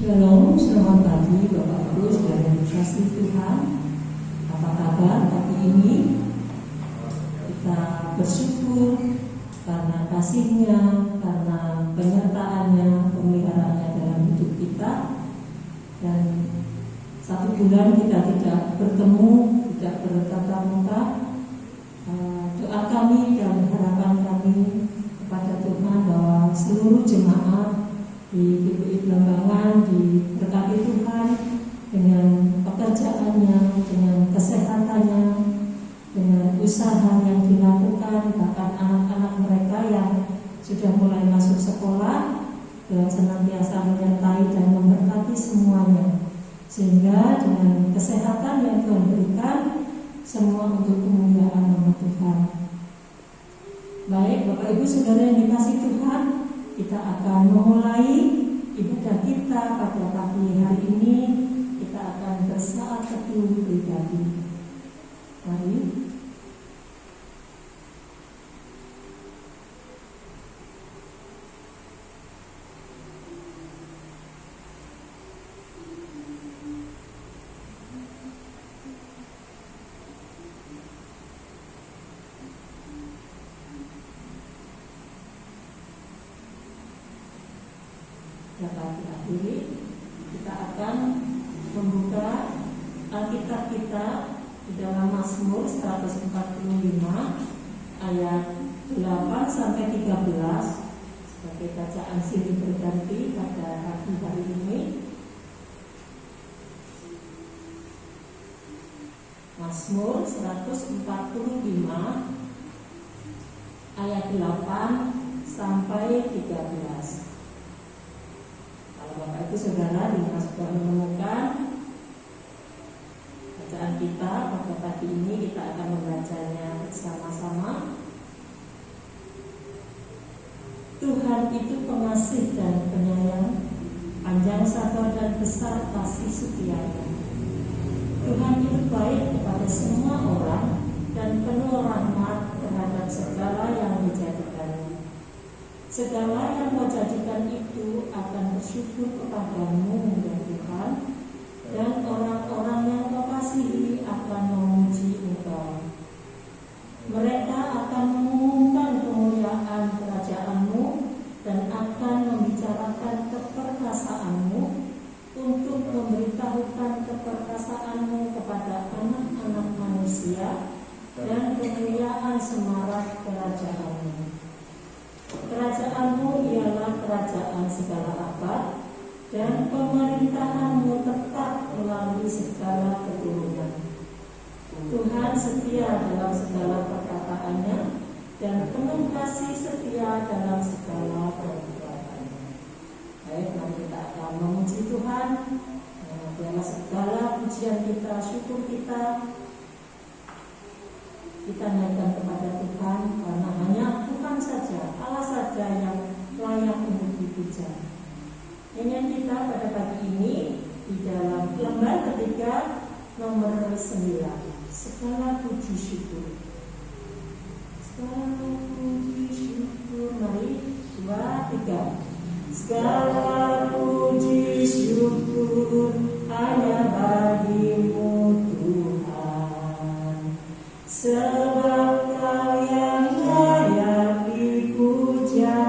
Shalom, selamat pagi Bapak Ibu saudara yang dikasihi Tuhan. Apa kabar pagi ini? Kita bersyukur karena kasih-Nya, karena penyertaan-Nya, pemeliharaannya dalam hidup kita. Dan 1 bulan kita tidak bertemu, tidak bertatap muka. Doa kami dan harapan kami kepada Tuhan bahwa seluruh jemaat di GPI Belambangan diberkati Tuhan dengan pekerjaannya, dengan kesehatannya, dengan usaha yang dilakukan, bahkan anak-anak mereka yang sudah mulai masuk sekolah, dan senantiasa menyertai dan memberkati semuanya, sehingga dengan kesehatan yang Tuhan berikan, semua untuk kemuliaan nama Tuhan. Baik Bapak Ibu Saudara yang dikasihi Tuhan, kita akan memulai ibadah kita pada pagi hari ini. Kita akan bersaat teduh pribadi. Mari. Dapat diakhiri, kita akan membuka Alkitab kita di dalam Mazmur 145 ayat 8 sampai 13 sebagai bacaan silih berganti pada pagi hari ini. Mazmur 145 ayat 8 sampai 13. Bapak Ibu Saudara yang sudah menemukan bacaan kita pada pagi ini, kita akan membacanya bersama-sama. Tuhan itu pengasih dan penyayang, panjang sabar dan besar kasih setianya. Tuhan itu baik kepada semua orang dan penuh rahmat terhadap segala yang dijadikannya. Segala yang kau jadikan itu akan bersyukur kepadamu ya Tuhan, dan orang-orang yang kau kasihi akan memuji Engkau. Mereka akan mengumumkan kemuliaan kerajaan-Mu dan akan membicarakan keperkasaanmu untuk memberitahukan keperkasaanmu kepada anak-anak manusia dan kemuliaan semarak kerajaan-Mu. Kerajaan-Mu ialah kerajaan segala abad, dan pemerintahan-Mu tetap melalui segala keturunan. Tuhan setia dalam segala perkataannya, dan penuh kasih setia dalam segala perbuatannya. Baik, mari kita akan memuji Tuhan. Biarlah segala pujian kita, syukur kita naikkan kepada Tuhan, karena hanya Tuhan saja, Allah saja yang layak untuk dipuja. Nyanyian kita pada pagi ini di dalam lembar ketiga nomor 9, segala puji syukur. Segala puji syukur, mari 2, 3. Segala puji syukur hanya bagi-Mu Tuhan, sebab Kau yang layak dipuja.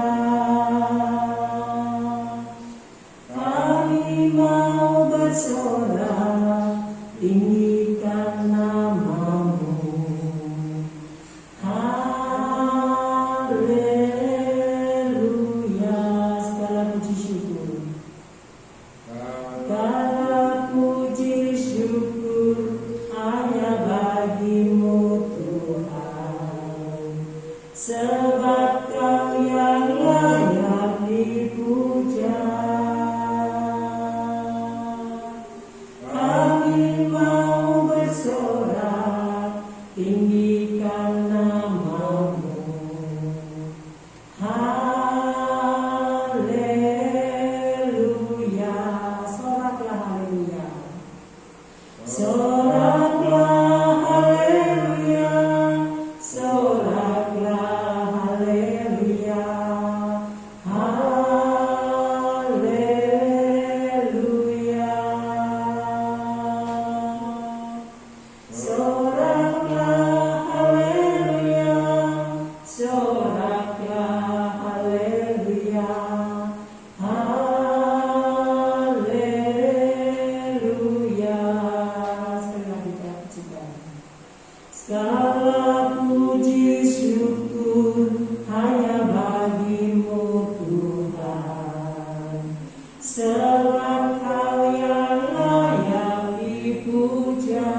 Kami mau bersorak, tinggikan nama-Mu. Haleluya. Segala puji syukur, segala puji syukur hanya bagi-Mu Tuhan, sebab Kau yang layak dipuja. Kami mau bersorak, tinggikan nama-Mu. Haleluya. Soraklah haleluya. Soraklah haleluya. Soraklah haleluya. soraklah haleluya, haleluya. Sekali lagi kita pujikan. Segala puji syukur hanya bagimu Tuhan, sebab Kau yang layak dipuja.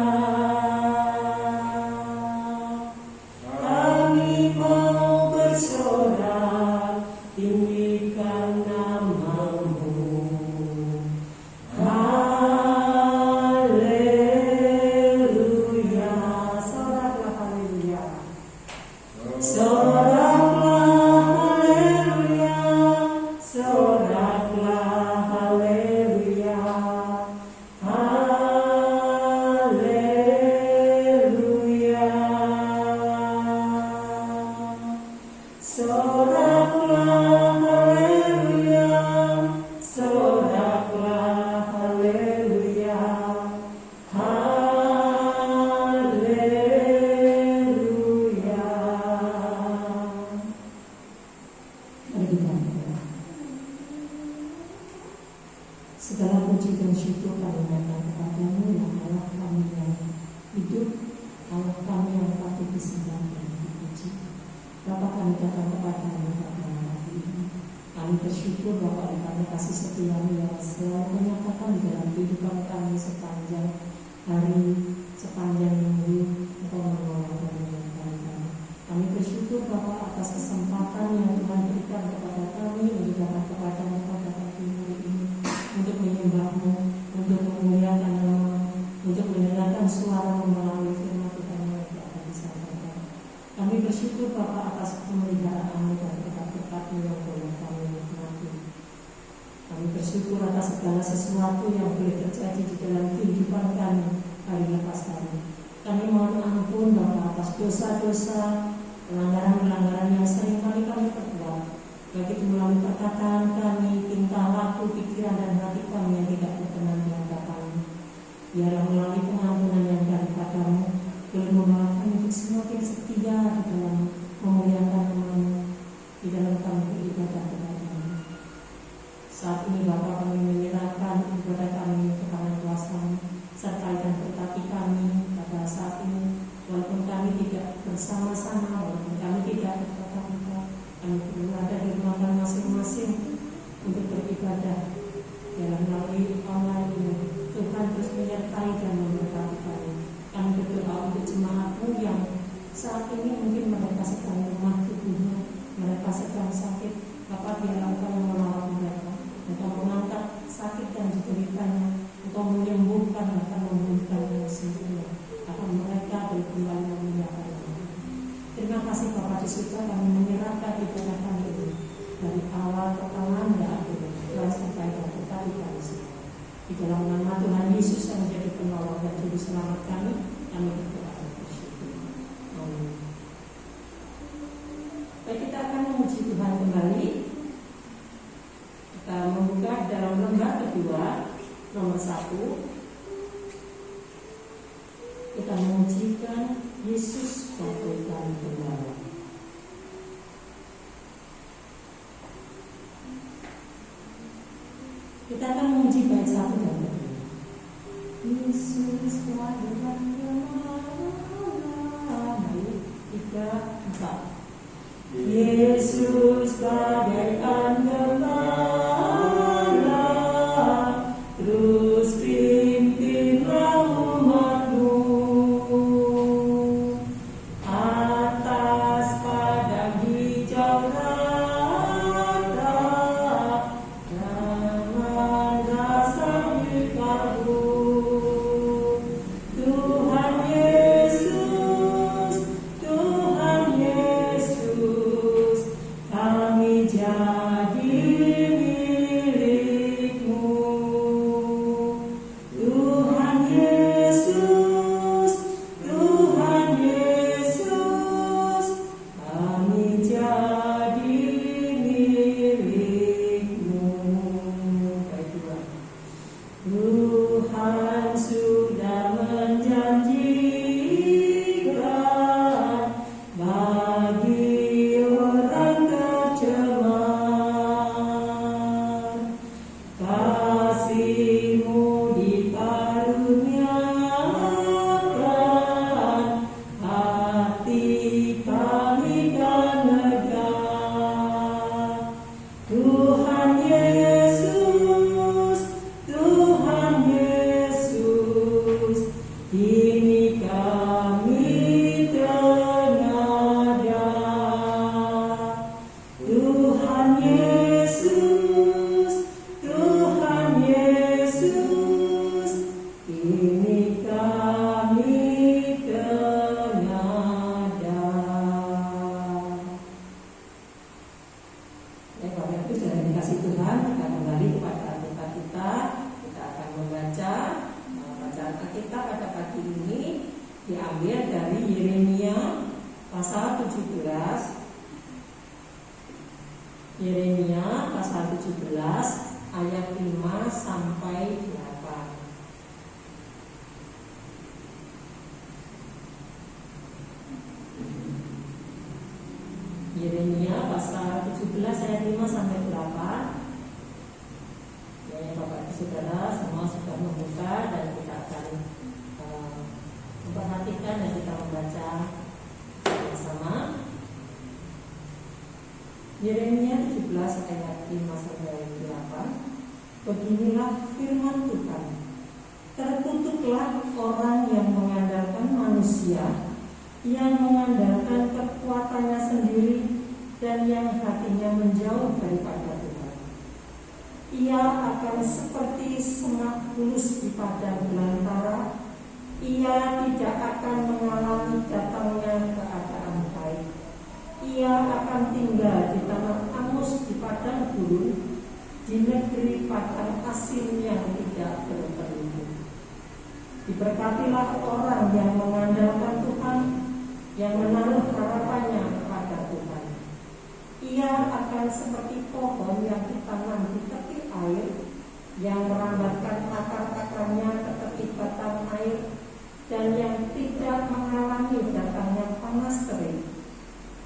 Kami mau bersorak tinggikan nama-Mu. Haleluya, soraklah haleluya, soraklah haleluya, soraklah haleluya, haleluya. Soraklah haleluya, soraklah haleluya, haleluya. Mari kita berdoa. Segala puji dan syukur kami naikkan kepadamu, yang Allah kami yang hidup, Allah kami yang patut disembah dan dipuji. Bapa, kami datang kepadamu pada hari ini. Kami bersyukur Bapa, karena kasih setiamu yang selalu menyatakan di dalam kehidupan kami sepanjang hari, sepanjang minggu. Engkau menolong dan menyertai kami. Kami bersyukur Bapa atas kesempatan yang Tuhan berikan kepada kami untuk dapat kepadamu pada pagi hari ini, untuk menyembah-Mu, untuk memuliakan nama-Mu, untuk mendengarkan suara-Mu melalui firman Tuhan yang akan disampaikan. Kami bersyukur Bapa atas pemeliharaan-Mu dan berkat-berkat-Mu yang boleh kami nikmati. Kami bersyukur atas segala sesuatu yang boleh terjadi di dalam kehidupan kami hari lepas hari. Kami mohon ampun Bapa atas dosa-dosa, pelanggaran-pelanggaran yang sering kali kami perbuat, baik itu melalui perkataan kami, tingkah laku, pikiran dan hati kami yang tidak berkenan di hadapan-Mu. Biarlah melalui pengampunan yang daripada-Mu boleh membawa kami untuk semakin setia di dalam memuliakan nama-Mu, di dalam kami beribadah kepada-Mu. Saat ini Bapa, kami menyerahkan ibadah kami ke tangan kuasa-Mu, sertai dan berkati kami pada saat ini. Walaupun kami tidak bersama-sama, walaupun kami tidak bertatap-muka, kami perlu ada di rumah kami masing-masing untuk beribadah. Dalam melalui online ini, Tuhan terus menyertai dan memberkati kami. Kami berdoa untuk jemaat-Mu yang saat ini mungkin mereka sedang lemah tubuhnya, mereka sedang sakit. Bapak, biarlah Engkau yang menolong mereka, Engkau mengangkat sakit dan dideritanya, Engkau menyembuhkan, bahkan memulihkan sempurna, akan mereka berkembang memuliakan nama-Mu. Terima kasih Bapak, di surga kami menyerahkan ibadah kami ini dari awal ke tengah hingga akhir. Tuhan sertai dan berkati kami semua. Di dalam nama Tuhan Yesus yang menjadi penolong dan juru selamat kami berdoa dan bersyukur. Amin. Baik, kita akan memuji Tuhan kembali. Kita membuka dalam lembar kedua, nomor 1. Kita memujikan Yesus bagaikan gembala. Kita akan memuji bait 1 dan 2. Yesus bagaikan gembala. 3, 4. Yesus bagaikan gembala, terus pimpinlah umat-Mu atas padang hijau rata, dengan dasar di kalbu. Tuhan Yesus, kami jadi Itu sudah dikasih Tuhan, kita kembali kepada Alkitab kita akan membaca bacaan Alkitab pada pagi ini diambil dari Yeremia pasal 17. Yeremia pasal 17 ayat 5 sampai 8. Yeremia pasal 17 ayat 5 sampai 8. Ya, Bapak Ibu Saudara semua sudah membuka dan kita akan memperhatikan dan kita membaca bersama. Yeremia 17 ayat 5 sampai 8. Beginilah firman Tuhan. Terkutuklah orang yang mengandalkan manusia, yang mengandalkan kekuatannya sendiri dan yang hatinya menjauh daripada Tuhan. Ia akan seperti semak bulus di padang belantara. Ia tidak akan mengalami datangnya keadaan baik. Ia akan tinggal di tanah angus di padang gurun, di negeri padang asin yang tidak berpenduduk. Diberkatilah orang yang mengandalkan Tuhan, yang menaruh harapannya kepada Tuhan. Ia akan seperti pohon yang ditanam di tepi air, yang merambatkan akar-akarnya ke tepi batang air, dan yang tidak mengalami datangnya panas terik,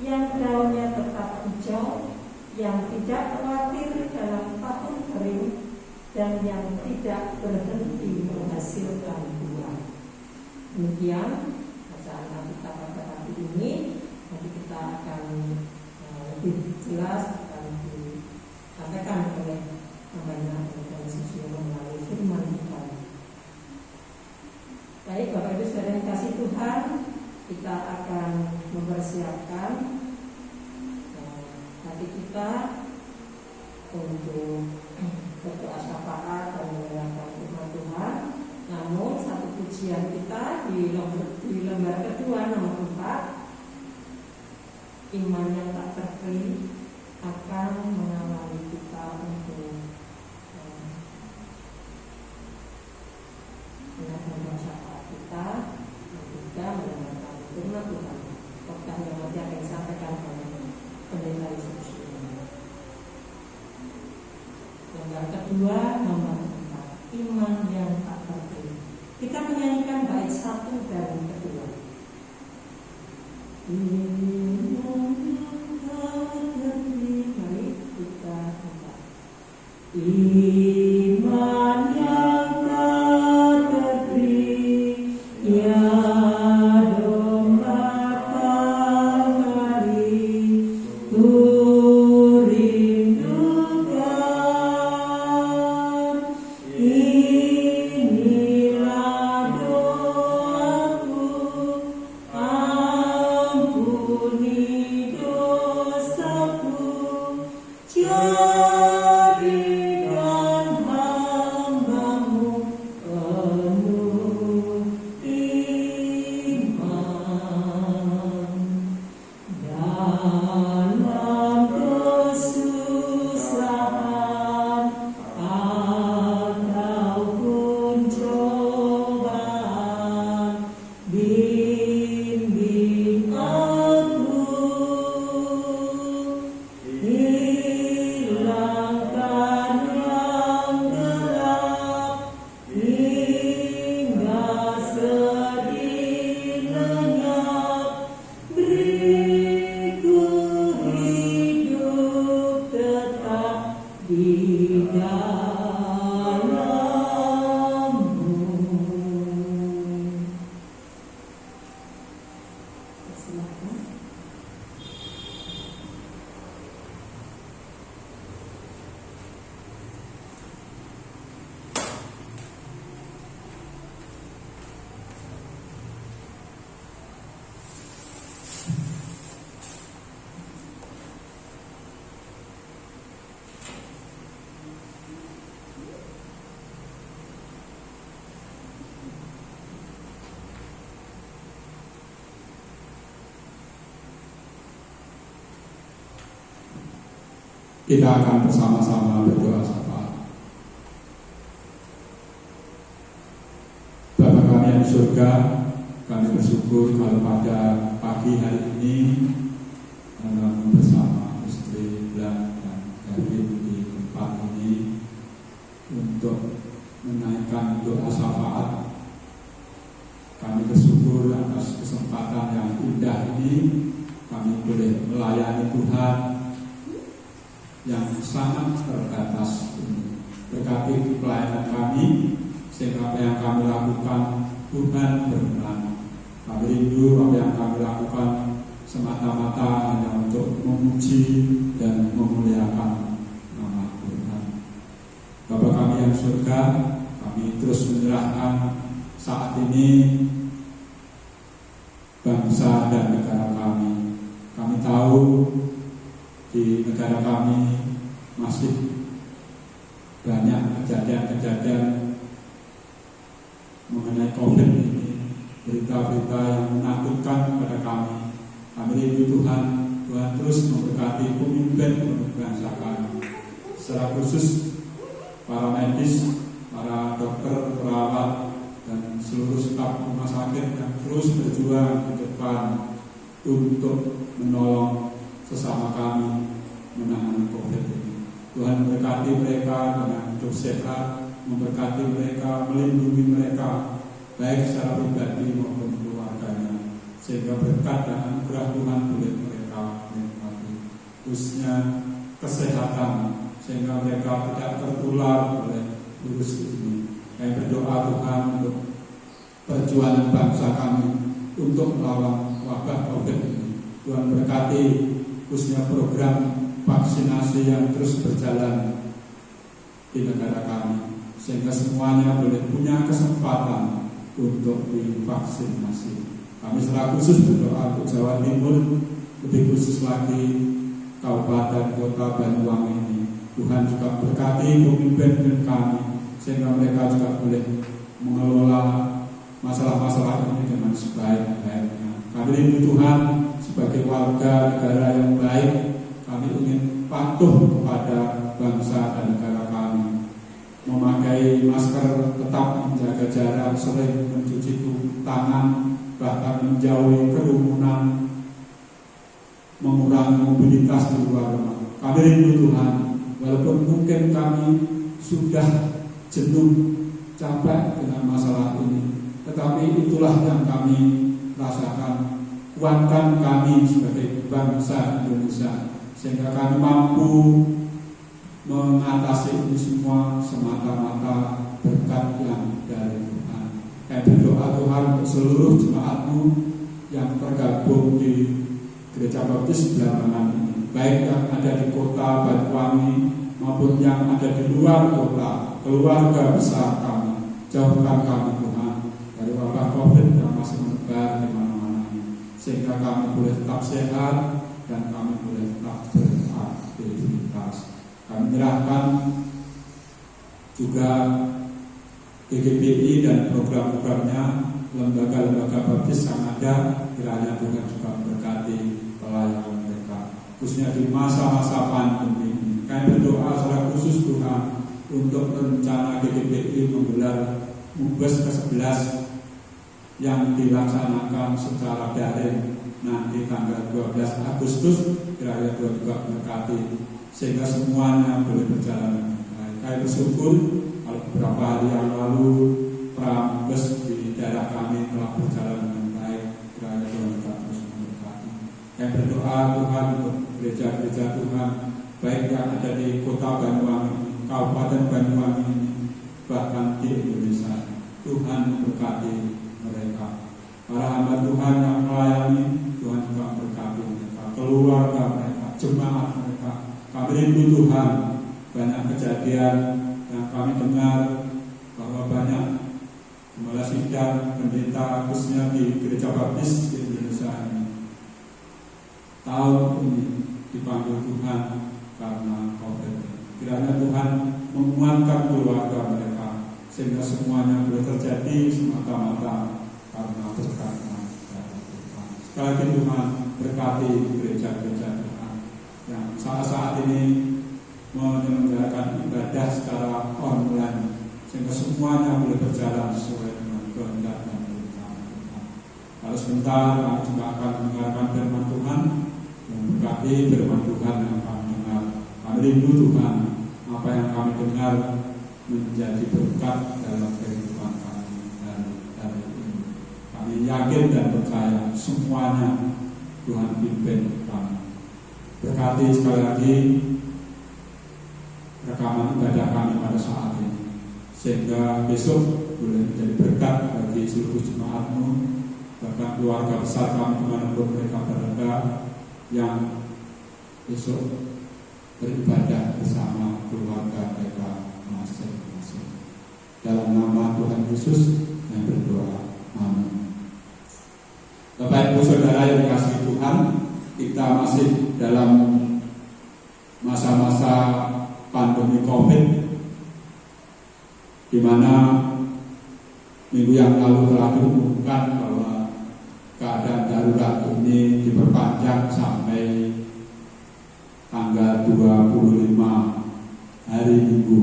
yang daunnya tetap hijau, yang tidak khawatir dalam tahun kering, dan yang tidak berhenti menghasilkan buah. Demikian bacaan Alkitab pada pagi ini. Nanti kita akan lebih jelas akan disampaikan oleh Mbak dan Susilo melalui firman Tuhan. Baik, Bapak Ibu Saudara yang kasih Tuhan, kita akan mempersiapkan hati kita untuk berdoa syafaat dan mendengarkan firman Tuhan. Namun satu pujian kita di lembar kedua nomor 4, iman yang tak terperi akan mengawali kita untuk mendengarkan syafaat kita dan juga mendengarkan firman Tuhan. Khotbah yang nanti akan disampaikan oleh Pendeta Yesus. Lembar kedua nomor 4, iman yang tak terperi. Kita menyanyikan bait 1 dan kedua. Iman yang tak terperi. Mari kita buka. Iman yang tak terperi, ya domba Kalvari, Jadi Kita akan bersama-sama berdoa syafaat. Bapa kami yang di surga, kami bersyukur kalau pada pagi hari ini kami bersama istri Blan dan David di tempat ini untuk menaikkan doa syafaat. Kami bersyukur atas kesempatan yang indah ini, kami boleh melayani Tuhan yang sangat terbatas ini. Berkati pelayanan kami, sehingga apa yang kami lakukan Tuhan berkenan. Kami rindu apa yang kami lakukan semata-mata hanya untuk memuji dan memuliakan nama Tuhan. Bapa kami yang surga, kami terus menyerahkan saat ini bangsa dan negara kami. Kami tahu di negara kami masih banyak kejadian-kejadian mengenai COVID ini, berita-berita yang menakutkan kepada kami. Kami rindu Tuhan terus memberkati pemimpin bangsa kami, secara khusus para medis, para dokter, perawat, dan seluruh staf rumah sakit yang terus berjuang di depan untuk menolong sesama kami menangani COVID ini. Tuhan memberkati mereka dengan hidup sehat, memberkati mereka, melindungi mereka baik secara pribadi maupun keluarganya, sehingga berkat dan anugerah Tuhan boleh mereka menikmati, khususnya kesehatan, sehingga mereka tidak tertular oleh virus ini. Kami berdoa Tuhan untuk perjuangan bangsa kami untuk melawan wabah COVID ini. Tuhan berkati khususnya program vaksinasi yang terus berjalan di negara kami, sehingga semuanya boleh punya kesempatan untuk divaksinasi. Kami secara khusus berdoa untuk Jawa Timur, lebih khusus lagi Kabupaten Kota Banyuwangi ini. Tuhan juga berkati pemimpin kami, sehingga mereka juga boleh mengelola masalah-masalah ini dengan sebaik-baiknya. Kami rindu Tuhan sebagai warga negara yang baik, kami ingin patuh kepada bangsa dan negara kami, memakai masker, tetap menjaga jarak, sering mencuci tangan, bahkan menjauhi kerumunan, mengurangi mobilitas di luar rumah. Kami rindu Tuhan, walaupun mungkin kami sudah jenuh, capek dengan masalah ini, tetapi itulah yang kami rasakan. Kuatkan kami sebagai bangsa Indonesia, sehingga kami mampu mengatasi ini semua semata-mata berkat yang dari Tuhan. Kami berdoa Tuhan untuk seluruh jemaat-Mu yang tergabung di Gereja Baptis Blambangan ini, baik yang ada di kota Banyuwangi maupun yang ada di luar kota, keluarga besar kami. Jauhkan kami Tuhan dari wabah COVID yang masih menyebar di mana-mana ini, sehingga kami boleh tetap sehat dan kami boleh tetap beraktivitas. Kami menyerahkan juga GGPI dan program-programnya, lembaga-lembaga baptis yang ada, kiranya Tuhan juga memberkati pelayanan mereka, khususnya di masa-masa pandemi ini. Kami berdoa secara khusus Tuhan untuk rencana GGPI menggelar Mubes ke-11 yang dilaksanakan secara daring nanti tanggal 12 Agustus, kiranya Tuhan juga memberkati sehingga semuanya boleh berjalan dengan baik. Kami bersyukur kalau beberapa hari yang lalu Prambes di daerah kami telah berjalan dengan baik, kiranya Tuhan juga terus memberkati. Kami berdoa Tuhan untuk gereja-gereja Tuhan, baik yang ada di kota Banyuwangi, Kabupaten Banyuwangi ini, bahkan di Indonesia. Tuhan memberkati mereka. Para hamba Tuhan yang melayani, Tuhan juga memberkati mereka, keluarga mereka, jemaat mereka. Kami rindu Tuhan, banyak kejadian yang kami dengar bahwa banyak gembala sidang, pendeta, khususnya di Gereja Baptis di Indonesia ini, tahun ini dipanggil Tuhan karena COVID. Kiranya Tuhan menguatkan keluarga mereka, sehingga semuanya boleh terjadi semata-mata karena berkat Tuhan. Sekali lagi Tuhan berkati gereja-gereja Tuhan yang saat-saat ini menyelenggarakan ibadah secara online sehingga semuanya boleh berjalan sesuai dengan kehendak dan rencana Tuhan. Kalau sebentar kami juga akan mendengarkan firman Tuhan, yang berkati firman Tuhan yang kami dengar. Kami rindu Tuhan, apa yang kami dengar menjadi berkat dalam kehidupan kami hari ini. Kami yakin dan percaya semuanya Tuhan pimpin kami. Berkati sekali lagi rekaman ibadah kami pada saat ini, sehingga besok boleh menjadi berkat bagi seluruh jemaat-Mu, bahkan keluarga besar kami dimanapun mereka berada, yang besok beribadah bersama keluarga mereka masing-masing. Dalam nama Tuhan Yesus yang berdoa, amin. Bapak Ibu Saudara yang dikasihi Tuhan, kita masih dalam masa-masa pandemi COVID, di mana minggu yang lalu telah diumumkan bahwa keadaan darurat ini diperpanjang sampai tanggal 25 hari Minggu.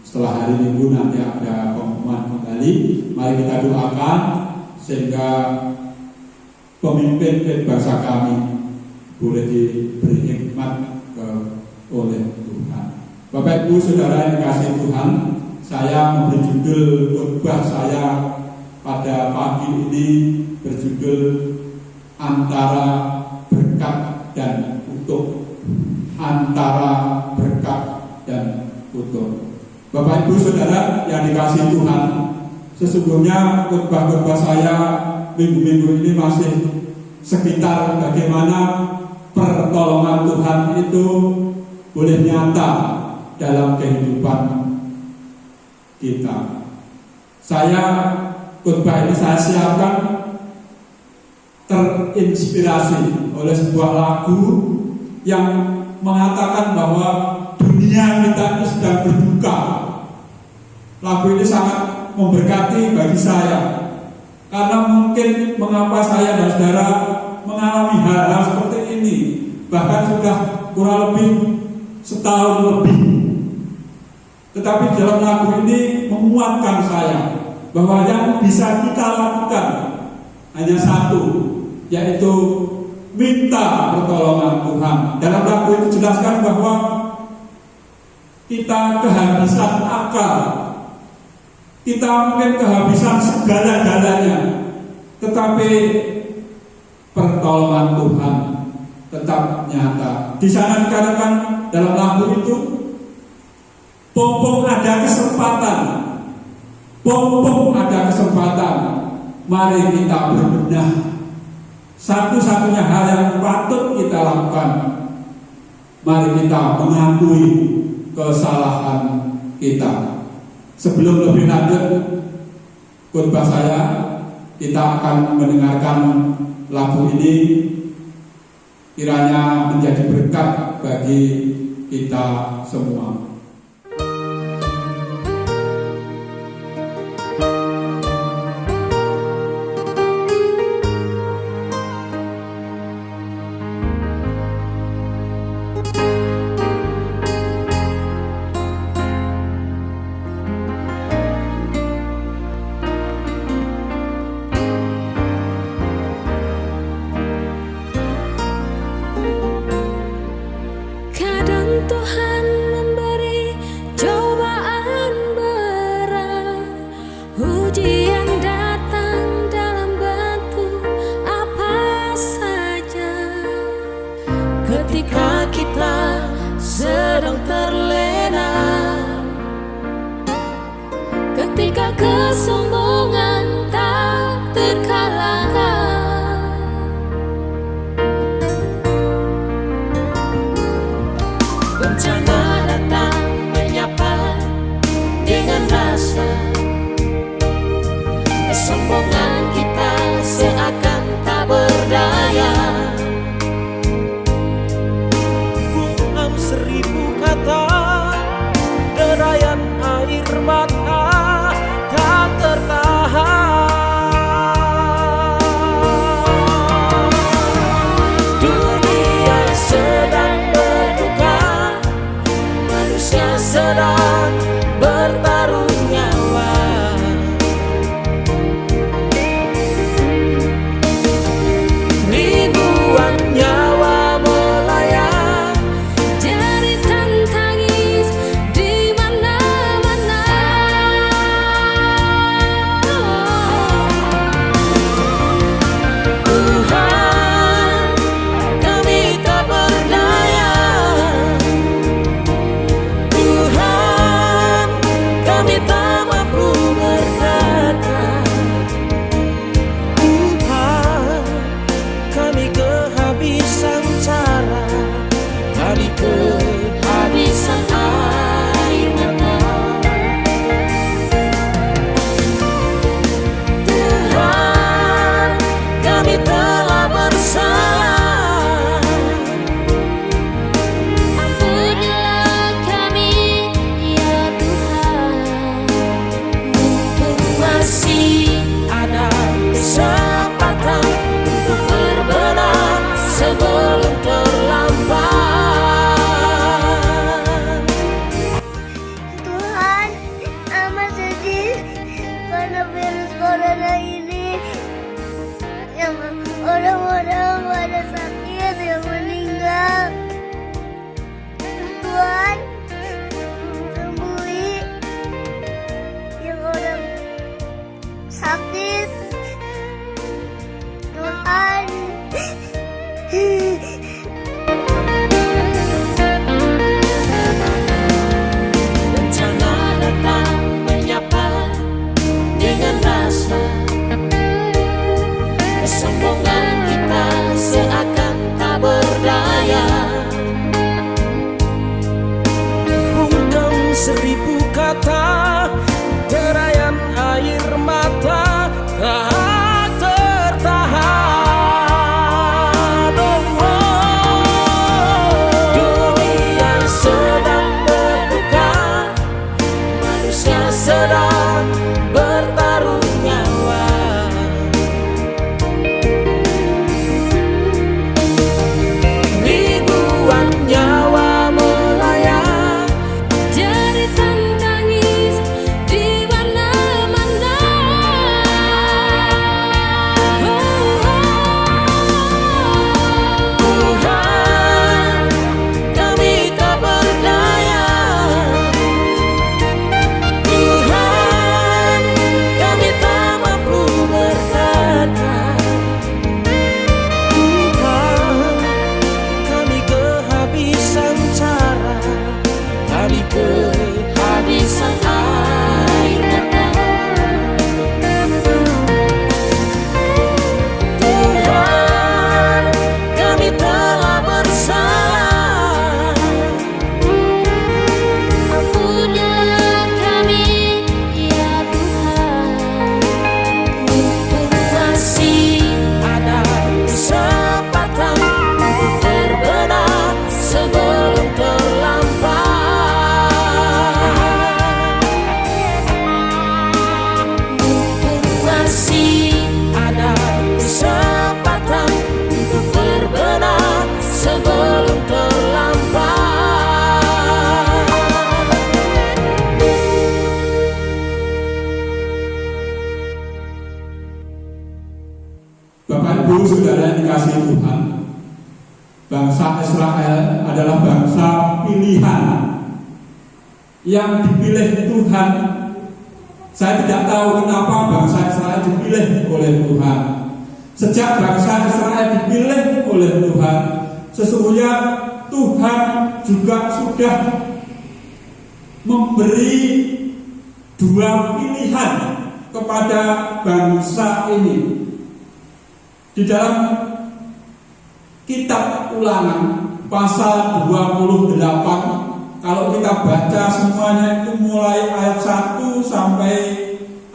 Setelah hari Minggu nanti ada pengumuman kembali. Mari kita doakan sehingga pemimpin bangsa kami boleh diberi hikmat oleh Tuhan. Bapak Ibu Saudara yang dikasihi Tuhan, saya memberi judul khotbah saya pada pagi ini berjudul antara berkat dan kutuk. Antara berkat dan kutuk. Bapak Ibu Saudara yang dikasihi Tuhan, sesungguhnya khotbah-khotbah saya minggu-minggu ini masih sekitar bagaimana pertolongan Tuhan itu boleh nyata dalam kehidupan kita. Khotbah ini saya siapkan terinspirasi oleh sebuah lagu yang mengatakan bahwa dunia kita ini sedang berduka. Lagu ini sangat memberkati bagi saya, karena mungkin mengapa saya dan saudara mengalami hal-hal seperti ini, bahkan sudah kurang lebih setahun lebih. Tetapi dalam lagu ini menguatkan saya bahwa yang bisa kita lakukan hanya satu, yaitu minta pertolongan Tuhan. Dalam lagu itu jelaskan bahwa kita kehabisan akal, kita mungkin kehabisan segala-galanya, tetapi pertolongan Tuhan tetap nyata. Di sana dikatakan dalam lagu itu, pompong ada kesempatan, pompong ada kesempatan, mari kita berbenah. Satu-satunya hal yang patut kita lakukan, mari kita mengakui kesalahan kita. Sebelum lebih lanjut khotbah saya, kita akan mendengarkan lagu ini, kiranya menjadi berkat bagi kita semua. Tuhan memberi cobaan berat, ujian datang dalam bentuk apa saja. Ketika kita sedang terlena, ketika kesombongan tak terkalahkan, bencana sedang bertaruh nyawa. Ribuan nyawa melayang, jeritan tangis di mana-mana. Tuhan, kami tak berdaya. Tuhan, kami tak mampu berkata. Tuhan, kami kehabisan cara, kami kehabisan air mata. Tuhan, kami telah bersalah. Ampunilah kami, ya Tuhan. Mumpung masih ada kesempatan untuk berbenah sebelum terlambat. Tuhan, amat sedih karena virus corona ini, yang orang-orang pada sakit yang meninggal. Tuhan, sembuhi yang orang sakit. Tuhan. Bencana datang menyapa dengan rasa kesombongan kita seakan tak berdaya. Bungkam 1000 kata, derayan air mata tak tertahan. Dunia sedang berduka, manusia sedang bertaruh nyawa. Ribuan nyawa melayang, jeritan tangis di mana-mana. Tuhan, kami tak berdaya. Tuhan, kami tak mampu berkata. Tuhan, kami kehabisan cara, kami kehabisan air mata. Tuhan, kami telah bersalah. Ampunilah kami, ya Tuhan. Mumpung masih ada kesempatan untuk berbenah sebelum terlambat. Mumpung masih ada kesempatan untuk berbenah sebelum terlambat. Bapak Ibu Saudara yang dikasihi Tuhan, bangsa Israel adalah bangsa pilihan yang dipilih Tuhan. Saya tidak tahu kenapa bangsa Israel dipilih oleh Tuhan. Sejak bangsa Israel dipilih oleh Tuhan, sesungguhnya Tuhan juga sudah memberi dua pilihan kepada bangsa ini. Di dalam kitab Ulangan pasal 28, kalau kita baca semuanya itu mulai ayat 1 sampai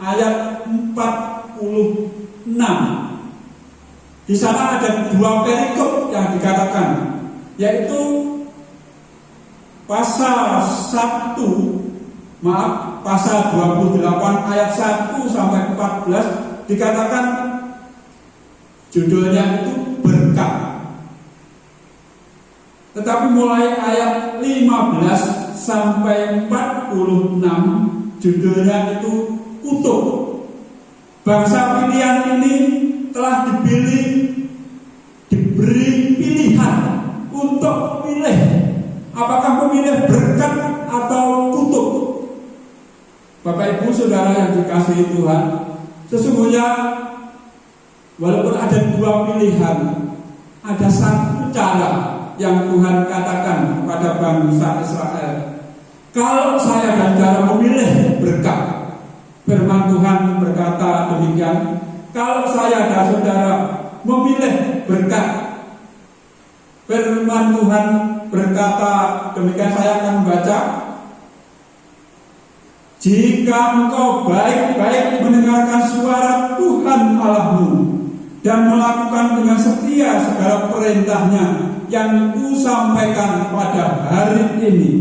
ayat 46. Di sana ada dua perikop yang dikatakan, yaitu pasal 28 ayat 1 sampai 14 dikatakan judulnya itu berkat. Tetapi mulai ayat 15 sampai 46, judulnya itu Kutuk. Bangsa pilihan ini telah diberi pilihan untuk pilih apakah memilih berkat atau kutuk. Bapak Ibu Saudara yang dikasihi Tuhan, sesungguhnya walaupun ada dua pilihan, ada satu cara yang Tuhan katakan kepada bangsa Israel. Kalau saya dan saudara memilih berkat, firman Tuhan berkata demikian. Kalau saya dan saudara memilih berkat, firman Tuhan berkata demikian. Saya akan membaca. Jika engkau baik-baik mendengarkan suara Tuhan Allahmu dan melakukan dengan setia segala perintahnya yang kusampaikan pada hari ini,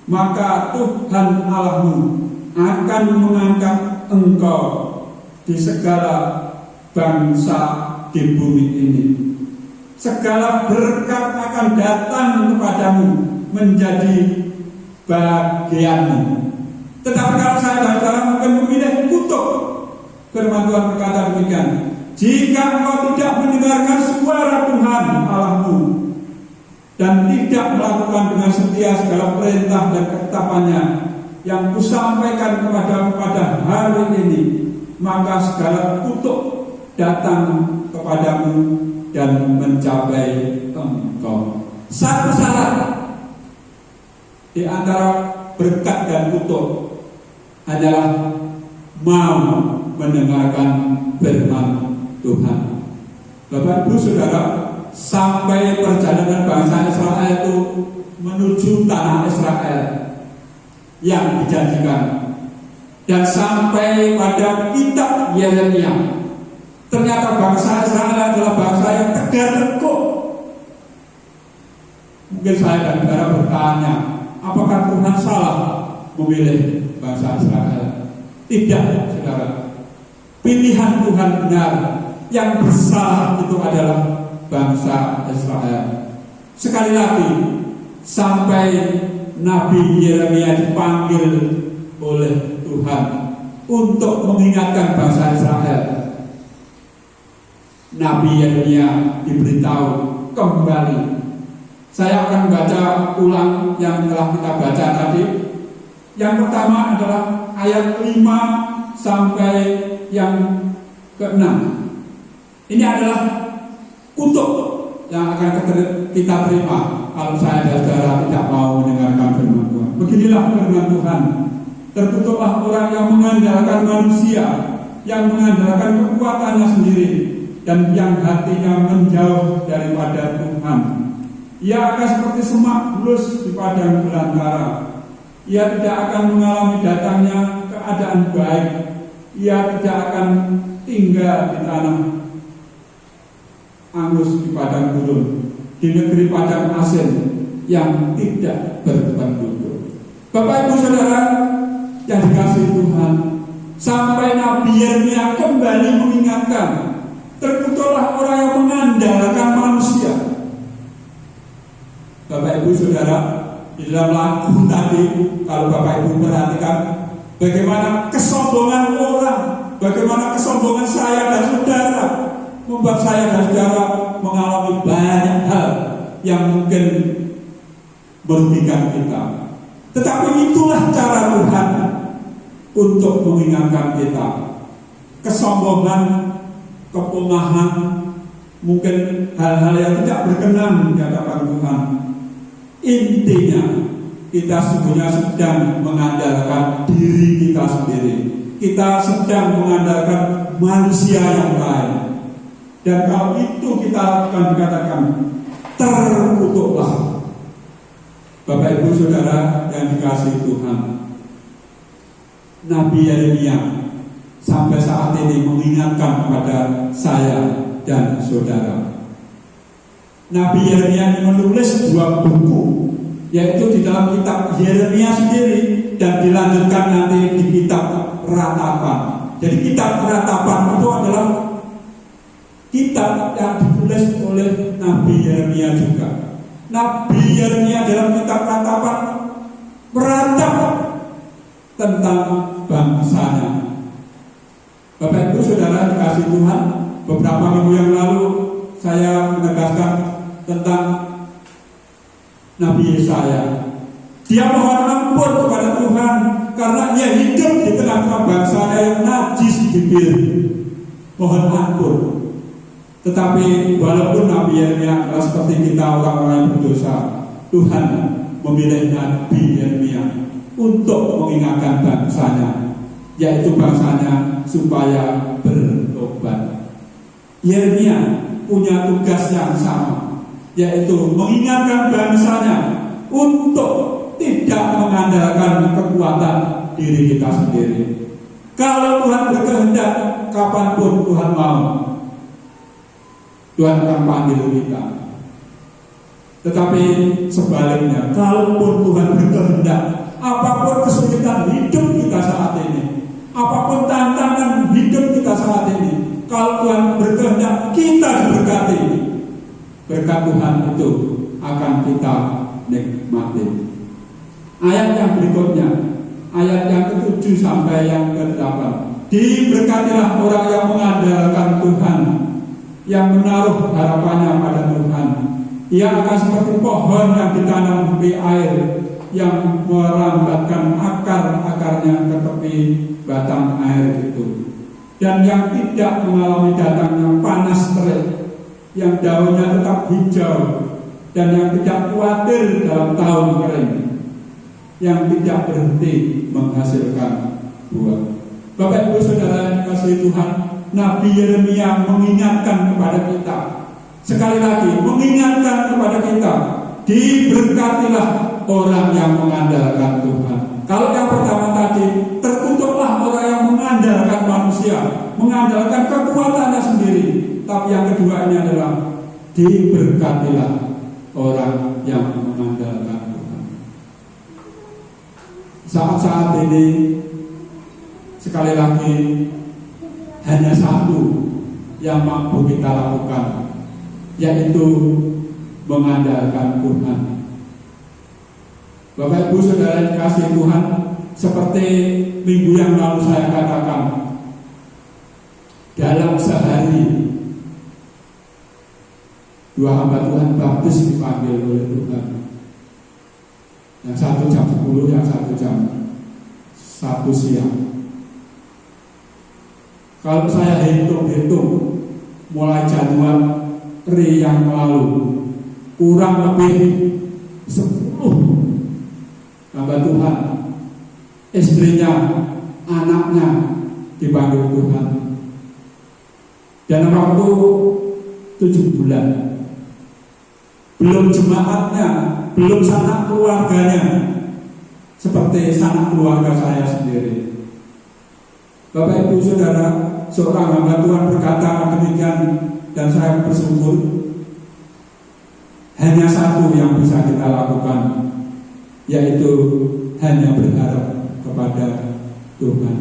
maka Tuhan Allahmu akan mengangkat engkau di segala bangsa di bumi ini. Segala berkat akan datang kepadamu menjadi bagianmu. Tetapi kalau saya dan saudara mungkin memilih kutuk, firman Tuhan berkata demikian. Jika engkau tidak mendengarkan suara Tuhan Allahmu dan tidak melakukan dengan setia segala perintah dan ketetapannya yang kusampaikan pada hari ini, maka segala kutuk datang kepadamu dan mencapai engkau. Satu syarat di antara berkat dan kutuk adalah mau mendengarkan firman Tuhan. Bapak Ibu Saudara, sampai perjalanan bangsa Israel itu menuju tanah Israel yang dijanjikan, dan sampai pada kitab Yeremia, ternyata bangsa Israel adalah bangsa yang tegar tengkuk. Mungkin saya dan saudara bertanya, apakah Tuhan salah memilih bangsa Israel? Tidak, saudara. Pilihan Tuhan benar. Yang bersalah itu adalah bangsa Israel. Sekali lagi, sampai Nabi Yeremia dipanggil oleh Tuhan untuk mengingatkan bangsa Israel. Nabi Yeremia diberitahu kembali. Saya akan baca ulang yang telah kita baca tadi. Yang pertama adalah ayat 5 sampai yang ke-6. Ini adalah kutuk yang akan kita terima kalau saya dan saudara tidak mau mendengarkan firman Tuhan. Beginilah firman Tuhan. Terkutuklah orang yang mengandalkan manusia, yang mengandalkan kekuatannya sendiri, dan yang hatinya menjauh daripada Tuhan. Ia akan seperti semak bulus di padang belantara. Ia tidak akan mengalami datangnya keadaan baik. Ia tidak akan tinggal di tanah angus di padang gurun, di negeri padang asin yang tidak berpenduduk. Bapak Ibu Saudara yang dikasihi Tuhan, sampai Nabi Yeremia kembali mengingatkan, terkutuklah orang yang mengandalkan manusia. Bapak Ibu Saudara, di dalam lagu tadi, kalau Bapak Ibu perhatikan, bagaimana kesombongan orang, bagaimana kesombongan saya dan saudara membuat saya dan saudara mengalami banyak hal yang mungkin merugikan kita. Tetapi itulah cara Tuhan untuk mengingatkan kita. Kesombongan, kepungahan, mungkin hal-hal yang tidak berkenan di hadapan Tuhan. Intinya kita sebenarnya sedang mengandalkan diri kita sendiri. Kita sedang mengandalkan manusia yang lain. Dan kalau itu kita akan dikatakan terkutuklah. Bapak Ibu Saudara yang dikasihi Tuhan, Nabi Yeremia sampai saat ini mengingatkan kepada saya dan saudara. Nabi Yeremia menulis 2 buku, yaitu di dalam kitab Yeremia sendiri dan dilanjutkan nanti di kitab Ratapan. Jadi kitab Ratapan itu adalah kitab yang ditulis oleh Nabi Yeremia juga. Nabi Yeremia dalam kitab Ratapan saudara dikasih Tuhan, beberapa minggu yang lalu saya menegaskan tentang Nabi Yesaya. Dia mohon ampun kepada Tuhan karena ia hidup di tengah-tengah bangsa yang najis bibir. Mohon ampun. Tetapi walaupun Nabi Yeremia adalah seperti kita orang-orang yang berdosa, Tuhan memilih Nabi Yeremia untuk mengingatkan bangsanya, yaitu bangsanya supaya bertobat. Yeremia punya tugas yang sama, yaitu mengingatkan bangsanya untuk tidak mengandalkan kekuatan diri kita sendiri. Kalau Tuhan berkehendak, kapanpun Tuhan mau, Tuhan akan panggil kita. Tetapi sebaliknya, kalaupun Tuhan berkehendak, apapun kesulitan hidup kita saat ini, apapun tantangan hidup kita saat ini, kalau Tuhan berkehendak kita diberkati, berkat Tuhan itu akan kita nikmati. Ayat yang berikutnya, ayat yang ke-7 sampai yang ke-8. Diberkatilah orang yang mengandalkan Tuhan, yang menaruh harapannya pada Tuhan. Ia akan seperti pohon yang ditanam di air, yang merambatkan akar-akarnya ke tepi batang air itu, dan yang tidak mengalami datangnya panas terik, yang daunnya tetap hijau, dan yang tidak khawatir dalam tahun kering, yang tidak berhenti menghasilkan buah. Bapak Ibu Saudara yang dikasihi Tuhan, Nabi Yeremia mengingatkan kepada kita, sekali lagi mengingatkan kepada kita, diberkatilah orang yang mengandalkan Tuhan. Kalau yang pertama tadi, terkutuklah orang yang mengandalkan manusia, mengandalkan kekuatannya sendiri. Tapi yang kedua ini adalah diberkatilah orang yang mengandalkan Tuhan. Saat-saat ini sekali lagi hanya satu yang mampu kita lakukan, yaitu mengandalkan Tuhan. Bapak Ibu Saudara yang dikasihi Tuhan, seperti minggu yang lalu saya katakan, dalam sehari 2 hamba Tuhan baptis dipanggil oleh Tuhan. Yang satu jam 10, yang satu jam 1 siang. Kalau saya hitung-hitung mulai Januari yang lalu, kurang lebih 10 hamba Tuhan, istrinya, anaknya dipanggil Tuhan. Dan waktu 7 bulan, belum jemaatnya, belum sanak keluarganya, seperti sanak keluarga saya sendiri. Bapak Ibu Saudara, seorang hamba Tuhan berkata demikian, dan saya bersyukur. Hanya satu yang bisa kita lakukan, yaitu hanya berharap kepada Tuhan.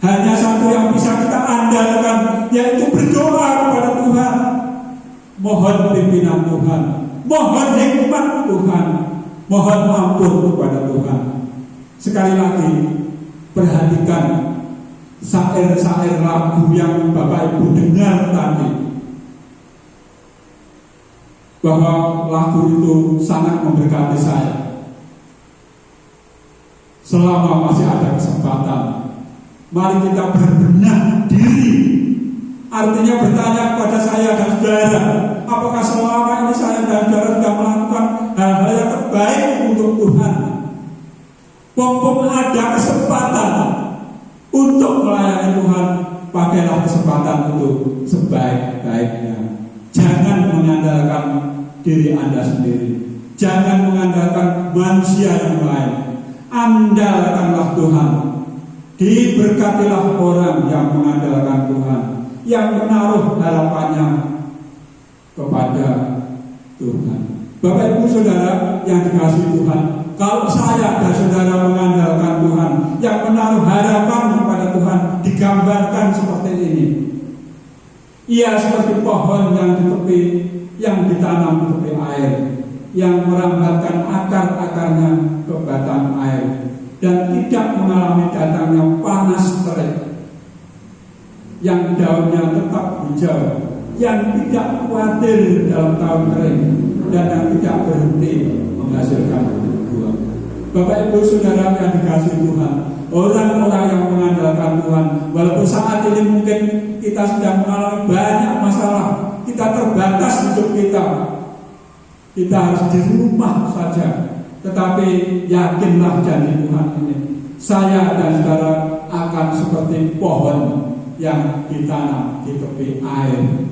Hanya satu yang bisa kita andalkan, yaitu berdoa kepada Tuhan. Mohon pimpinan Tuhan, mohon hikmat Tuhan, mohon ampun kepada Tuhan. Sekali lagi, perhatikan syair-syair lagu yang Bapak Ibu dengar tadi, bahwa lagu itu sangat memberkati saya. Selama masih ada kesempatan, mari kita berbenah diri. Artinya bertanya kepada saya dan saudara, apakah selama ini saya dan saudara sudah melakukan hal-hal yang terbaik untuk Tuhan? Mumpung ada kesempatan untuk melayani Tuhan, pakailah kesempatan itu sebaik-baiknya. Jangan mengandalkan diri Anda sendiri, jangan mengandalkan manusia yang lain. Andalkanlah Tuhan. Diberkatilah orang yang mengandalkan Tuhan, yang menaruh harapannya kepada Tuhan. Bapak Ibu Saudara yang dikasihi Tuhan, kalau saya dan saudara mengandalkan Tuhan, yang menaruh harapan kepada Tuhan, digambarkan seperti ini. Ia seperti pohon yang di tepi, yang ditanam di tepi air, yang merambatkan akar-akarnya ke batang air, dan tidak mengalami datangnya panas terik. yang daunnya tetap hijau, yang tidak khawatir dalam tahun kering, dan yang tidak berhenti menghasilkan buah. Bapak Ibu Saudara yang dikasihi Tuhan, orang-orang yang mengandalkan Tuhan, walaupun saat ini mungkin kita sedang mengalami banyak masalah, kita terbatas hidup kita harus di rumah saja, tetapi yakinlah janji Tuhan ini, saya dan saudara akan seperti pohon yang ditanam di tepi air,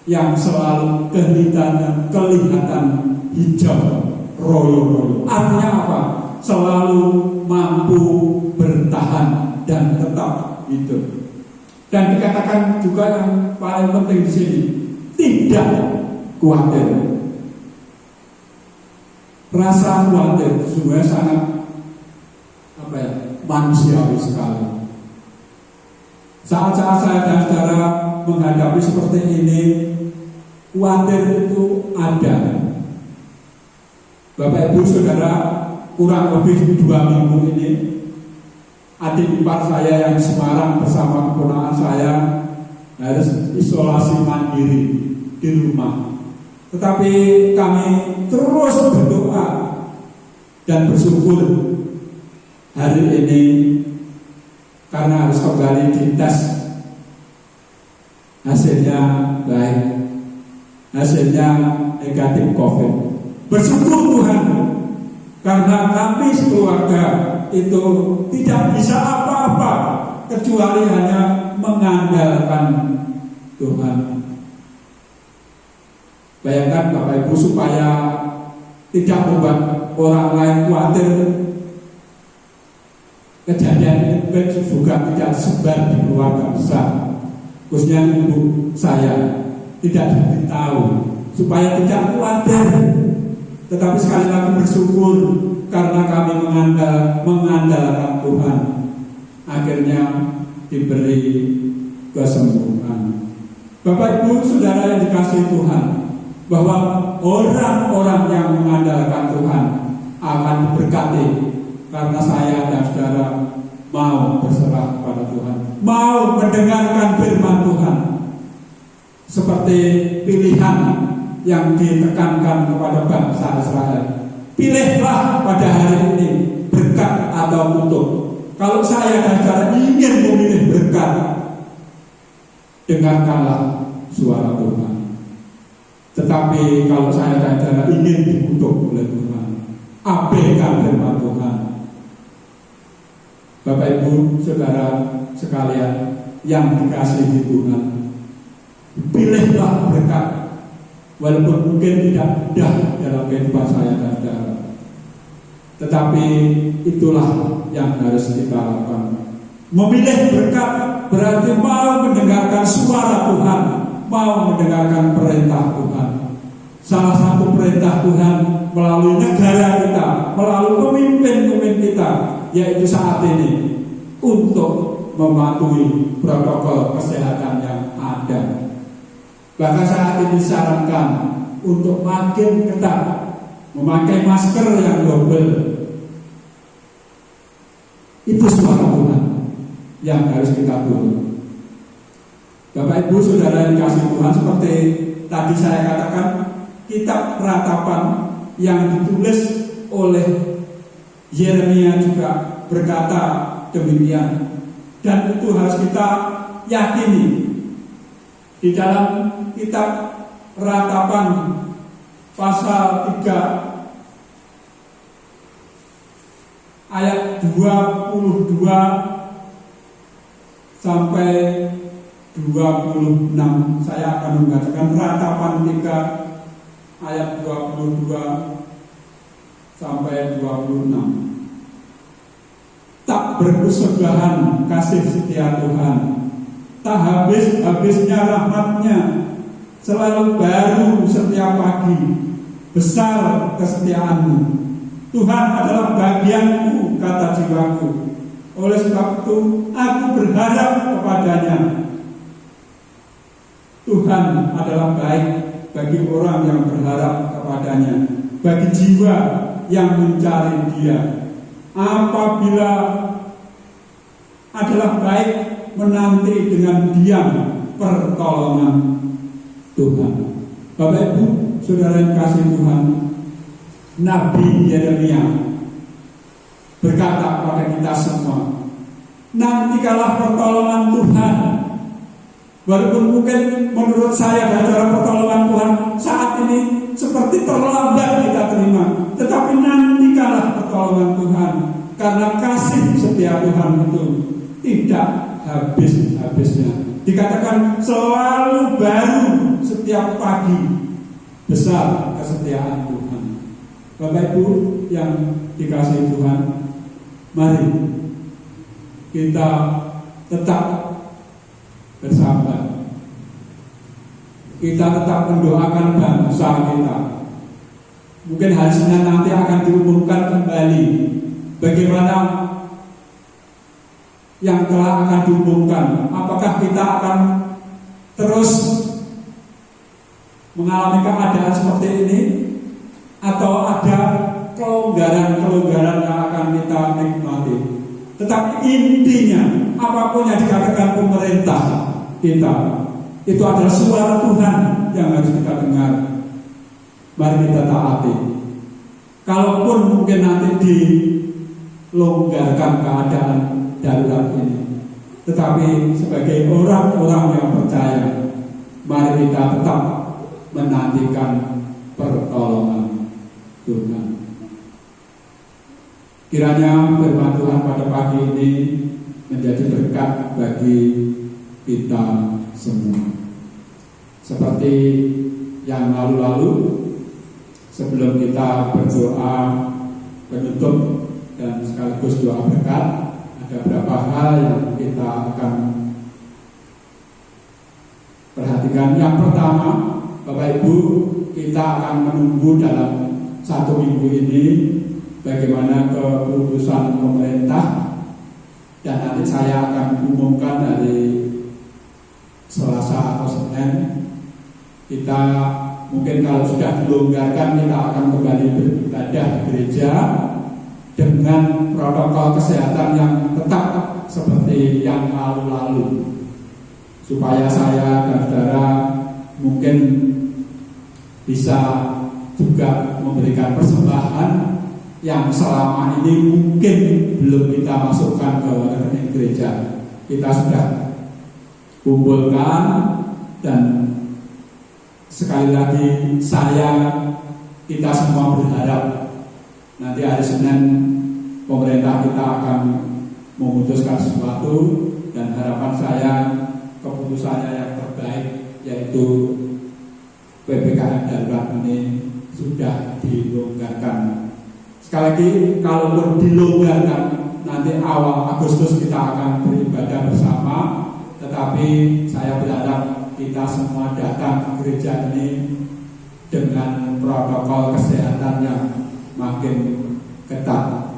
yang selalu kelihatan hijau royo-royo. Artinya apa? Selalu mampu bertahan dan tetap hidup. Dan dikatakan juga yang paling penting di sini, tidak khawatir. Rasa khawatir sebenarnya sangat manusiawi sekali. Saat-saat saya dan saudara menghadapi seperti ini, khawatir itu ada. Bapak Ibu Saudara, kurang lebih 2 minggu ini, adik ipar saya yang di Semarang bersama keponakan saya harus isolasi mandiri di rumah. Tetapi kami terus berdoa dan bersyukur hari ini karena harus kembali dites, hasilnya baik, hasilnya negatif COVID. Bersyukur Tuhan karena kami sekeluarga itu tidak bisa apa-apa kecuali hanya mengandalkan Tuhan. Bayangkan Bapak Ibu, supaya tidak membuat orang lain khawatir, kejadian ini juga tidak sebar di keluarga besar, khususnya ibu saya tidak diberitahu supaya tidak khawatir. Tetapi sekali lagi bersyukur karena kami mengandalkan Tuhan, akhirnya diberi kesembuhan. Bapak Ibu Saudara yang dikasihi Tuhan, bahwa orang-orang yang mengandalkan Tuhan akan diberkati karena saya dan saudara mau berserah kepada Tuhan, mau mendengarkan firman Tuhan, seperti pilihan yang ditekankan kepada bangsa Israel. Pilihlah pada hari ini berkat atau kutuk. Kalau saya dan saudara ingin memilih berkat, dengarkanlah suara Tuhan. Tetapi kalau saya dan saudara ingin dikutuk oleh Tuhan, abaikan firman Tuhan. Bapak Ibu Saudara sekalian yang dikasihi Tuhan, pilihlah berkat, walaupun mungkin tidak mudah dalam kehidupan saya dan saudara, tetapi itulah yang harus kita lakukan. Memilih berkat berarti mau mendengarkan suara Tuhan, mau mendengarkan perintah Tuhan. Salah satu perintah Tuhan melalui negara kita, melalui pemimpin-pemimpin kita, yaitu saat ini untuk mematuhi protokol kesehatan yang ada. Bahkan saat ini disarankan untuk makin ketat, memakai masker yang double. Itu suara Tuhan yang harus kita tunduk. Bapak Ibu Saudara yang dikasihi Tuhan, seperti tadi saya katakan, kitab Ratapan yang ditulis oleh Yeremia juga berkata demikian, dan itu harus kita yakini. Di dalam kitab Ratapan pasal 3 ayat 22 sampai 26, saya akan membacakan Ratapan 3 ayat 22 sampai 26. Tak berkesudahan kasih setia Tuhan, tak habis-habisnya rahmat-Nya, selalu baru setiap pagi, besar kesetiaan-Mu. Tuhan adalah bagianku, kata jiwaku, oleh sebab itu aku berharap kepada-Nya. Tuhan adalah baik bagi orang yang berharap kepada-Nya, bagi jiwa yang mencari Dia. Apabila adalah baik menanti dengan diam pertolongan Tuhan. Bapak Ibu, saudara yang kasih Tuhan, Nabi Yeremia berkata kepada kita semua, nantikanlah pertolongan Tuhan. Walaupun mungkin menurut saya acara pertolongan Tuhan saat ini seperti terlambat kita terima, tetapi nantikanlah pertolongan Tuhan, karena kasih setia Tuhan itu tidak habis-habisnya. Dikatakan selalu baru setiap pagi, besar kesetiaan Tuhan. Bapak Ibu yang dikasihi Tuhan, mari kita tetap bersabar. Kita tetap mendoakan bangsa kita. Mungkin hari Senin nanti akan diumumkan kembali bagaimana yang telah akan diumumkan. Apakah kita akan terus mengalami keadaan seperti ini, atau ada kelonggaran-kelonggaran yang akan kita nikmati. Tetapi intinya, apapun yang dikatakan pemerintah kita, itu adalah suara Tuhan yang harus kita dengar. Mari kita taati. Kalaupun mungkin nanti dilonggarkan keadaan darurat ini, tetapi sebagai orang-orang yang percaya, mari kita tetap menantikan pertolongan Tuhan. Kiranya firman Tuhan pada pagi ini menjadi berkat bagi kita semua. Seperti yang lalu-lalu, sebelum kita berdoa penutup dan sekaligus doa berkat, ada beberapa hal yang kita akan perhatikan. Yang pertama, Bapak Ibu, kita akan menunggu dalam 1 minggu ini bagaimana keputusan pemerintah, dan nanti saya akan umumkan dari Selasa atau Senin. Kita mungkin kalau sudah dilonggarkan, kita akan kembali beribadah di gereja dengan protokol kesehatan yang tetap seperti yang lalu-lalu, supaya saya dan saudara mungkin bisa juga memberikan persembahan yang selama ini mungkin belum kita masukkan ke rekening gereja. Kita sudah kumpulkan, dan sekali lagi kita semua berharap nanti hari Senin pemerintah kita akan memutuskan sesuatu, dan harapan saya keputusannya yang terbaik, yaitu PPKM darurat ini sudah dilonggarkan. Sekali lagi, kalaupun dilonggarkan, nanti awal Agustus kita akan beribadah bersama. Tetapi saya berharap kita semua datang ke gereja ini dengan protokol kesehatan yang makin ketat.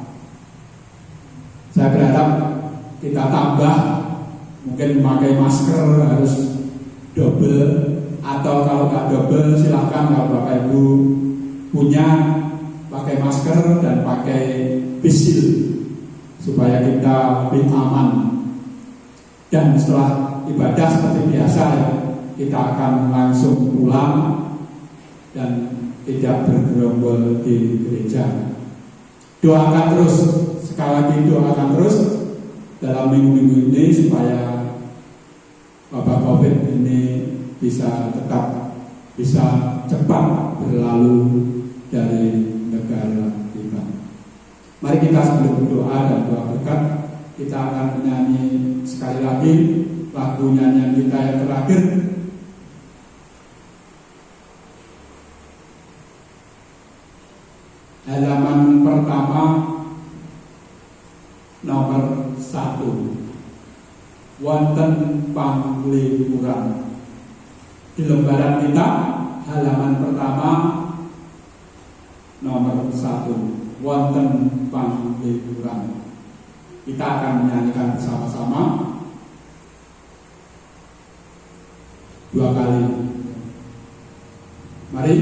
Saya berharap kita tambah, mungkin memakai masker harus double, atau kalau nggak double silahkan kalau Bapak Ibu punya, pakai masker dan pakai face supaya kita lebih aman. Dan setelah ibadah seperti biasa, kita akan langsung pulang dan tidak bergerombol di gereja. Doakan terus, sekali lagi doakan terus dalam minggu-minggu ini supaya wabah COVID ini bisa cepat berlalu dari negara kita. Mari kita sebelum berdoa dan doa berkat, kita akan menyanyi sekali lagi lagu nyanyian kita yang terakhir. Halaman pertama nomor 1, wonten panglipuran. Di lembaran kita halaman pertama nomor 1, wonten panglipuran. Kita akan menyanyikan bersama-sama 2 kali. Mari,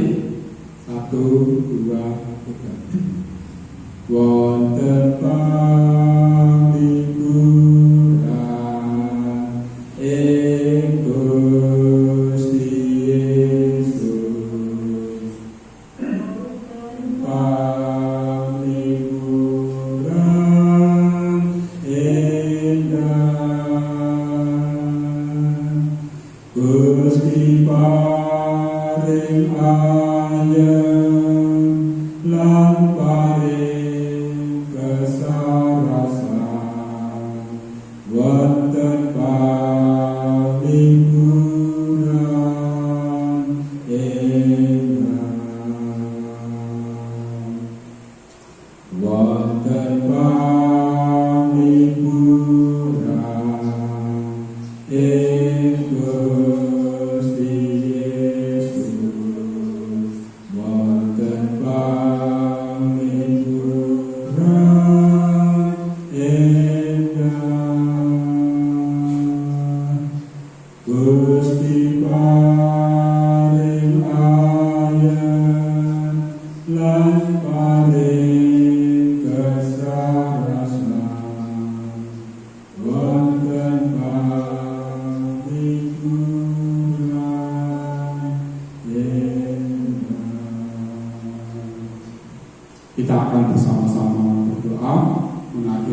1, 2, 3. Wonten panglipuran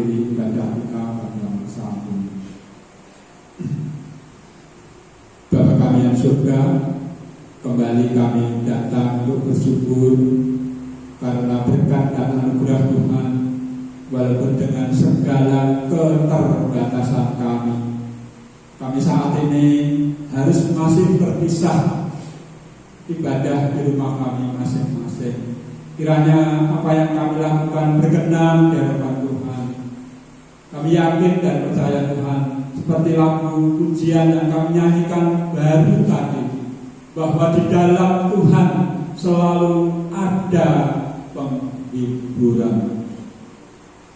mengakhiri ibadah kita pada saat ini. Bapa kami yang surga, kembali kami datang untuk bersyukur karena berkat dan anugerah Tuhan, walaupun dengan segala keterbatasan kami saat ini harus masih berpisah ibadah di rumah kami masing-masing. Kiranya apa yang kami lakukan berkenan di hadapan Tuhan. Kami yakin dan percaya Tuhan, seperti lagu pujian yang kami nyanyikan baru tadi, bahwa di dalam Tuhan selalu ada penghiburan.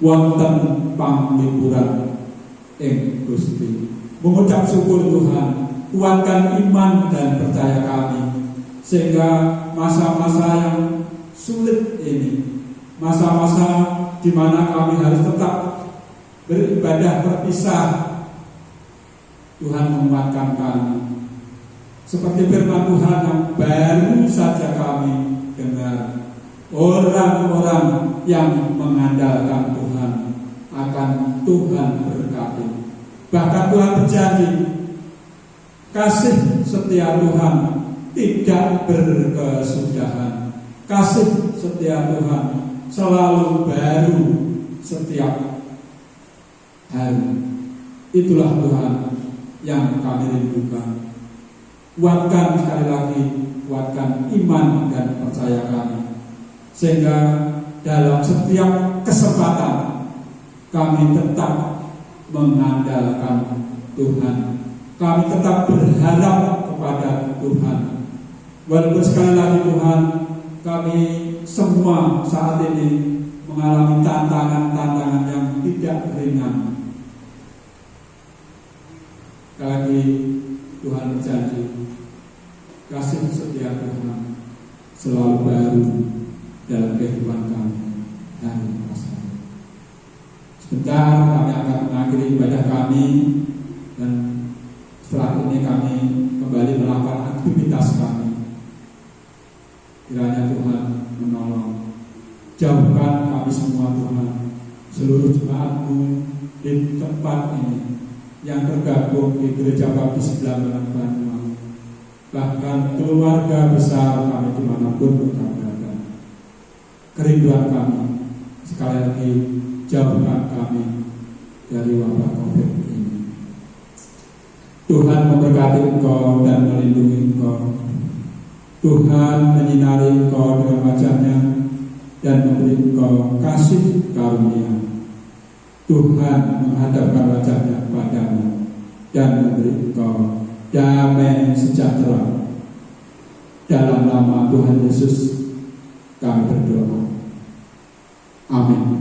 Wonten panghiburan ing Gusti. Mengucap syukur Tuhan, kuatkan iman dan percaya kami, sehingga masa-masa yang sulit ini, masa-masa di mana kami harus tetap beribadah terpisah, Tuhan menguatkan kami. Seperti firman Tuhan yang baru saja kami dengar, orang-orang yang mengandalkan Tuhan akan Tuhan berkati. Bahkan Tuhan berjanji, kasih setia Tuhan tidak berkesudahan. Kasih setia Tuhan selalu baru setiap hari. Itulah Tuhan yang kami rindukan. Kuatkan sekali lagi, kuatkan iman dan percaya kami, sehingga dalam setiap kesempatan kami tetap mengandalkan Tuhan. Kami tetap berharap kepada Tuhan. Walaupun sekali lagi Tuhan, kami semua saat ini mengalami tantangan-tantangan yang tidak ringan. Sekali lagi Tuhan berjanji, kasih setia Tuhan selalu baru dalam kehidupan kami hari masa. Sebentar kami akan mengakhiri ibadah kami, dan setelah ini kami kembali melakukan aktivitas kami. Kiranya Tuhan menolong, jauhkan kami semua Tuhan, seluruh jemaat-Mu di tempat ini yang tergabung di Gereja Baptis Belambangan Banyuwangi, bahkan keluarga besar kami dimanapun mereka berada. Kerinduan kami sekali lagi, jauhkan kami dari wabah COVID ini. Tuhan memberkati engkau dan melindungi engkau. Tuhan menyinari engkau dengan wajah-Nya dan memberi engkau kasih karunia. Tuhan menghadapkan wajah-Nya padamu dan memberi engkau damai sejahtera. Dalam nama Tuhan Yesus kami berdoa. Amin.